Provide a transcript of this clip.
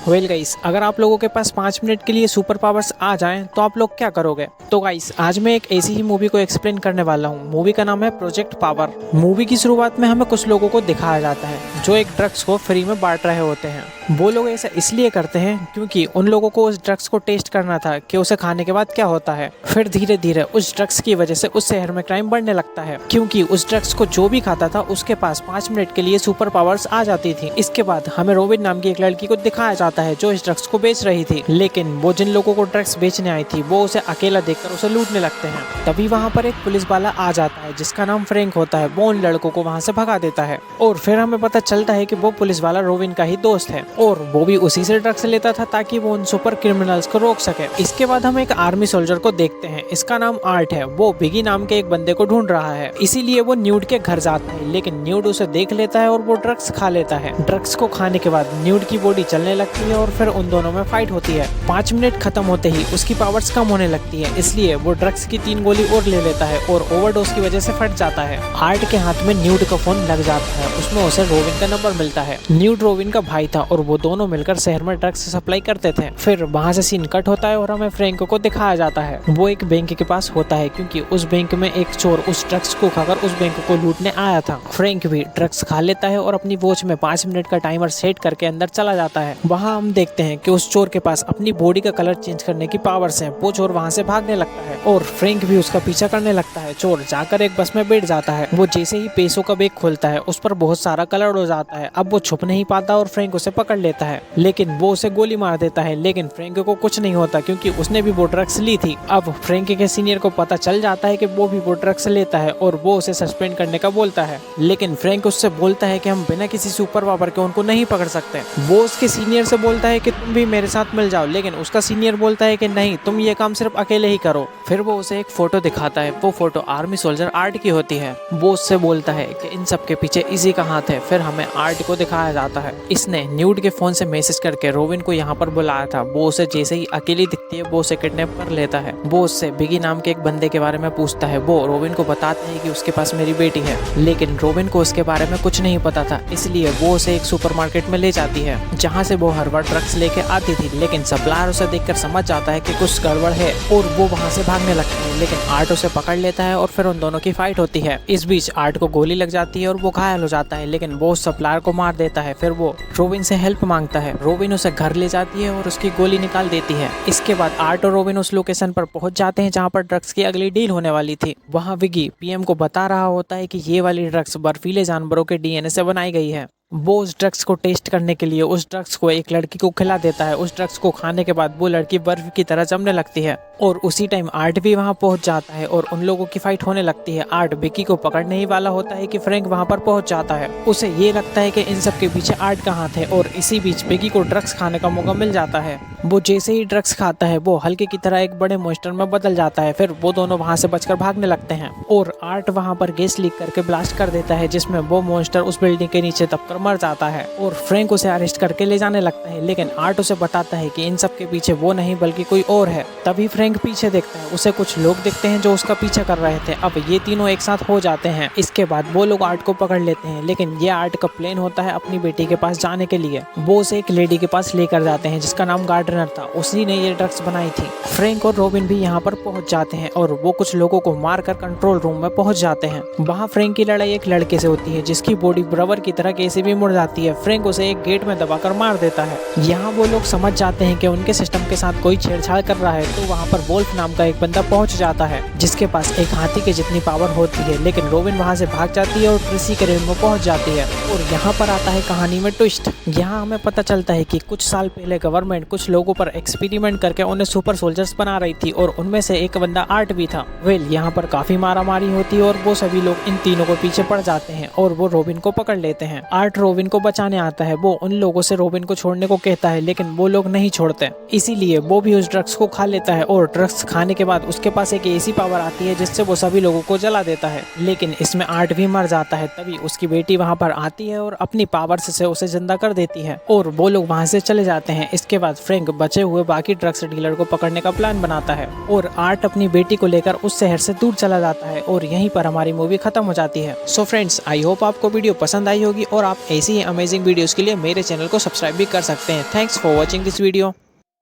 Well guys, अगर आप लोगों के पास 5 मिनट के लिए सुपर पावर्स आ जाएं तो आप लोग क्या करोगे? तो गाइस, आज मैं एक ऐसी ही मूवी को एक्सप्लेन करने वाला हूं। मूवी का नाम है प्रोजेक्ट पावर। मूवी की शुरुआत में हमें कुछ लोगों को दिखाया जाता है जो एक ड्रग्स को फ्री में बांट रहे होते हैं। वो लोग ऐसा इसलिए करते हैं क्योंकि उन लोगों को उस ड्रग्स को टेस्ट करना था कि उसे खाने के बाद क्या होता है। फिर धीरे धीरे उस ड्रग्स की वजह से उस शहर में क्राइम बढ़ने लगता है, क्योंकि उस ड्रग्स को जो भी खाता था उसके पास 5 मिनट के लिए सुपर पावर्स आ जाती थी। इसके बाद हमें रोबिन नाम की एक लड़की को दिखाया जाता है जो इस ड्रग्स को बेच रही थी, लेकिन वो जिन लोगों को ड्रग्स बेचने आई थी वो उसे अकेला देखकर उसे लूटने लगते हैं। तभी वहाँ पर एक पुलिस वाला आ जाता है जिसका नाम फ्रैंक होता है। वो उन लड़कों को वहाँ से भगा देता है और फिर हमें पता चलता है कि वो पुलिस वाला रोबिन का ही दोस्त है और वो भी उसी से ड्रग्स लेता था ताकि वो उन सुपर क्रिमिनल्स को रोक सके। इसके बाद हम एक आर्मी सोल्जर को देखते हैं, इसका नाम आर्ट है। वो बिगी नाम के एक बंदे को ढूंढ रहा है, इसीलिए वो न्यूड के घर जाता है, लेकिन न्यूड उसे देख लेता है और वो ड्रग्स खा लेता है। ड्रग्स को खाने के बाद न्यूड की बॉडी चलने लगती है और फिर उन दोनों में फाइट होती है। 5 मिनट खत्म होते ही उसकी पावर्स कम होने लगती है, इसलिए वो ड्रग्स की 3 गोली और ले लेता है और ओवरडोज की वजह से फट जाता है। आर्ट के हाथ में न्यूड का फोन लग जाता है, उसमें उसे रोबिन का नंबर मिलता है। न्यूड रोबिन का भाई था और वो दोनों मिलकर शहर में ड्रग्स सप्लाई करते थे। फिर वहाँ से सीन कट होता है और हमें फ्रैंक को दिखाया जाता है। वो एक बैंक के पास होता है क्योंकि उस बैंक में एक चोर उस ड्रग्स को खाकर उस बैंक को लूटने आया था। फ्रैंक भी ड्रग्स खा लेता है और अपनी वॉच में 5 मिनट का टाइमर सेट करके अंदर चला जाता है। वहाँ हम देखते हैं कि उस चोर के पास अपनी बॉडी का कलर चेंज करने की पावर्स हैं। वो चोर वहाँ से भागने लगता है और फ्रैंक भी उसका पीछा करने लगता है। चोर जाकर एक बस में बैठ जाता है। वो जैसे ही पैसों का बैग खोलता है उस पर बहुत सारा कलर हो जाता है। अब वो छुप नहीं पाता और फ्रैंक उसे पकड़ लेता है, लेकिन वो उसे गोली मार देता है। लेकिन फ्रैंक को कुछ नहीं होता क्योंकि उसने भी वो ड्रग्स ली थी। अब फ्रैंक के सीनियर को पता चल जाता है कि वो भी वो ड्रग्स लेता है और वो उसे सस्पेंड करने का बोलता है, लेकिन फ्रैंक उससे बोलता है कि हम बिना किसी सुपर पावर के उनको नहीं पकड़ सकते। वो उसके सीनियर से बोलता है कि तुम भी मेरे साथ मिल जाओ, लेकिन उसका सीनियर बोलता है कि नहीं, तुम ये काम सिर्फ अकेले ही करो। फिर वो उसे एक फोटो दिखाता है। वो फोटो आर्मी सोल्जर आर्ट की होती है। वो उससे बोलता है कि इन सब के पीछे इसी का हाथ है। फिर हमें आर्ट को दिखाया जाता है, इसने न्यूड के फोन से मैसेज करके रोबिन को यहाँ पर बुलाया था। वो उसे जैसे ही अकेली दिखती है वो उसे किडनैप कर लेता है। वो उससे बिगी नाम के एक बंदे के बारे में पूछता है। वो रोबिन को बताते हैं कि उसके पास मेरी बेटी है, लेकिन रोबिन को उसके बारे में कुछ नहीं पता था, इसलिए वो उसे एक सुपरमार्केट में ले जाती है जहाँ से वो हर बार ड्रग्स लेके आती थी। लेकिन सप्लायर उसे देखकर समझ जाता है कि कुछ गड़बड़ है और वो वहाँ से भागने लगता है, लेकिन आर्ट उसे पकड़ लेता है और फिर उन दोनों की फाइट होती है। इस बीच आर्ट को गोली लग जाती है और वो घायल हो जाता है, लेकिन वो सप्लायर को मार देता है। फिर वो रोबिन से हेल्प मांगता है। रोबिन उसे घर ले जाती है और उसकी गोली निकाल देती है। इसके बाद आर्ट और रोबिन उस लोकेशन पर पहुंच जाते हैं जहां पर ड्रग्स की अगली डील होने वाली थी। वहां विगी पीएम को बता रहा होता है कि ये वाली ड्रग्स बर्फीले जानवरों के डीएनए से बनाई गई है। वो उस ड्रग्स को टेस्ट करने के लिए उस ड्रग्स को एक लड़की को खिला देता है। उस ड्रग्स को खाने के बाद वो लड़की बर्फ की तरह जमने लगती है और उसी टाइम आर्ट भी वहां पहुंच जाता है और उन लोगों की फाइट होने लगती है। आर्ट विकी को पकड़ने ही वाला होता है कि फ्रैंक वहां पर पहुंच जाता है। उसे ये लगता है कि इन सब के पीछे आर्ट का हाथ है और इसी बीच विकी को ड्रग्स खाने का मौका मिल जाता है। वो जैसे ही ड्रग्स खाता है वो हल्के की तरह एक बड़े मॉन्स्टर में बदल जाता है। फिर वो दोनों वहां से बचकर भागने लगते हैं और आर्ट वहां पर गैस लीक करके ब्लास्ट कर देता है, जिसमें वो मॉन्स्टर उस बिल्डिंग के नीचे दबकर मर जाता है और फ्रैंक उसे अरेस्ट करके ले जाने लगता है। लेकिन आर्ट उसे बताता है कि इन सब के पीछे वो नहीं बल्कि कोई और है। तभी फ्रैंक पीछे देखता है, उसे कुछ लोग दिखते हैं जो उसका पीछा कर रहे थे। अब ये तीनों एक साथ हो जाते हैं। इसके बाद वो लोग आर्ट को पकड़ लेते हैं, लेकिन ये आर्ट का प्लान होता है अपनी बेटी के पास जाने के लिए। वो उसे एक लेडी के पास लेकर जाते हैं जिसका नाम गार्डनर था, उसी ने ये ड्रग्स बनाई थी। फ्रैंक और रोबिन भी यहाँ पर पहुंच जाते हैं और वो कुछ लोगों को मारकर कंट्रोल रूम में पहुंच जाते हैं। वहाँ फ्रैंक की लड़ाई एक लड़के से होती है जिसकी बॉडी बराबर की तरह कैसे भी मुड़ जाती है। फ्रैंक उसे एक गेट में दबाकर मार देता है। यहाँ वो लोग समझ जाते हैं कि उनके सिस्टम के साथ कोई छेड़छाड़ कर रहा है, तो वहाँ पर वोल्फ नाम का एक बंदा पहुंच जाता है जिसके पास एक हाथी के जितनी पावर होती है, लेकिन रोबिन वहाँ से भाग जाती है और कृषि के रेल में पहुंच जाती है। और यहाँ पर आता है कहानी में ट्विस्ट। यहाँ हमें पता चलता है कि कुछ साल पहले गवर्नमेंट कुछ लोगों पर एक्सपेरिमेंट करके उन्हें सुपर सोल्जर्स बना रही थी और उनमें से एक बंदा आर्ट भी था। वेल, यहाँ पर काफी मारामारी होती है और वो सभी लोग इन तीनों को पीछे पड़ जाते हैं और वो रोबिन को पकड़ लेते हैं। आर्ट रोबिन को बचाने आता है। वो उन लोगों से रोबिन को छोड़ने को कहता है, लेकिन वो लोग नहीं छोड़ते, इसीलिए वो भी उस ड्रग्स को खा लेता है और ड्रग्स खाने के बाद उसके पास एक ऐसी पावर आती है जिससे वो सभी लोगों को जला देता है। लेकिन इसमें आर्ट भी मर जाता है। तभी उसकी बेटी वहाँ पर आती है और अपनी पावर से उसे जिंदा कर देती है और वो लोग वहाँ से चले जाते हैं। इसके बाद फ्रैंक बचे हुए बाकी ड्रग्स डीलर को पकड़ने का प्लान बनाता है और आर्ट अपनी बेटी को लेकर उस शहर से दूर चला जाता है और यहीं पर हमारी मूवी खत्म हो जाती है। सो फ्रेंड्स, आई होप आपको वीडियो पसंद आई होगी और आपको ऐसी ही अमेजिंग वीडियोस के लिए मेरे चैनल को सब्सक्राइब भी कर सकते हैं। Thanks for watching this video.